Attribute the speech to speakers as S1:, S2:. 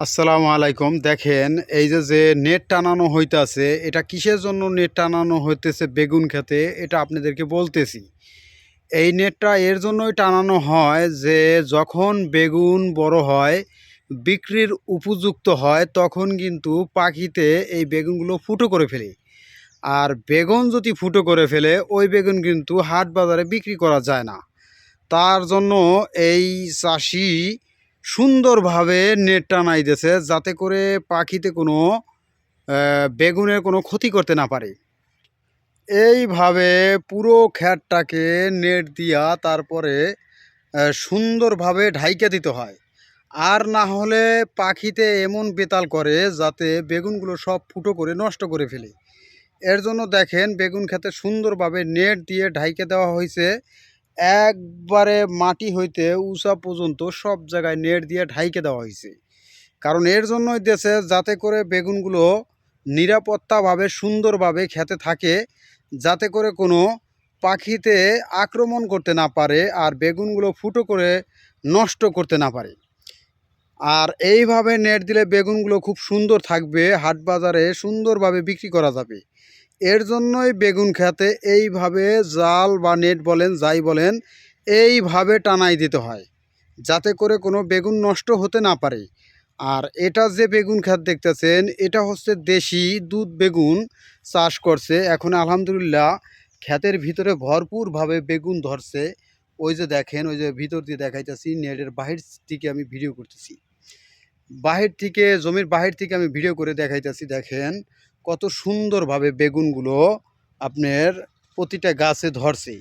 S1: আসসালামু আলাইকুম। দেখেন এই যে নেট টানানো হইতাছে, এটা কিসের জন্য নেট টানানো হইতেছে বেগুন ক্ষেতে, এটা আপনাদেরকে বলতেছি। এই নেটটা এর জন্যই টানানো হয় যে যখন বেগুন বড় হয়, বিক্রির উপযুক্ত হয়, তখন কিন্তু পাখিতে এই বেগুনগুলো ফুটো করে ফেলে। আর বেগুন যদি ফুটো করে ফেলে, ওই বেগুন কিন্তু হাট বাজারে বিক্রি করা যায় না। তার জন্য এই চাষি সুন্দরভাবে নেট টানাইতেছে যাতে করে পাখিতে কোনো বেগুনের কোনো ক্ষতি করতে না পারে। এইভাবে পুরো খ্যাতটাকে নেট দিয়া তারপরে সুন্দরভাবে ঢাইকা দিতে হয়। আর না হলে পাখিতে এমন বেতাল করে যাতে বেগুনগুলো সব ফুটো করে নষ্ট করে ফেলে। এর জন্য দেখেন বেগুন ক্ষেতে সুন্দরভাবে নেট দিয়ে ঢাইকে দেওয়া হয়েছে। একবারে মাটি হইতে উঁচা পর্যন্ত সব জায়গায় নেট দিয়ে ঢাইকে দেওয়া হয়েছে। কারণ এর জন্যই দেশে যাতে করে বেগুনগুলো নিরাপত্তাভাবে সুন্দরভাবে খেতে থাকে, যাতে করে কোনো পাখিতে আক্রমণ করতে না পারে আর বেগুনগুলো ফুটো করে নষ্ট করতে না পারে। আর এইভাবে নেট দিলে বেগুনগুলো খুব সুন্দর থাকবে, হাট বাজারে সুন্দরভাবে বিক্রি করা যাবে। এর জন্যই বেগুন খেতে এইভাবে জাল বা নেট বলেন যাই বলেন, এইভাবে টানাই দিতে হয় যাতে করে কোনো বেগুন নষ্ট হতে না পারে। আর এটা যে বেগুন ক্ষেত দেখতেছেন, এটা হচ্ছে দেশি দুধ বেগুন চাষ করছে। এখন আলহামদুলিল্লাহ ক্ষেতের ভিতরে ভরপুরভাবে বেগুন ধরছে। ওই যে দেখেন, ওই যে ভিতর দিয়ে দেখাইতেছি, নেটের বাহির থেকে আমি ভিডিও করতেছি, বাহির থেকে জমির বাহির থেকে আমি ভিডিও করে দেখাইতেছি। দেখেন কত সুন্দরভাবে বেগুনগুলো আপনার প্রতিটা গাছে ধরছে।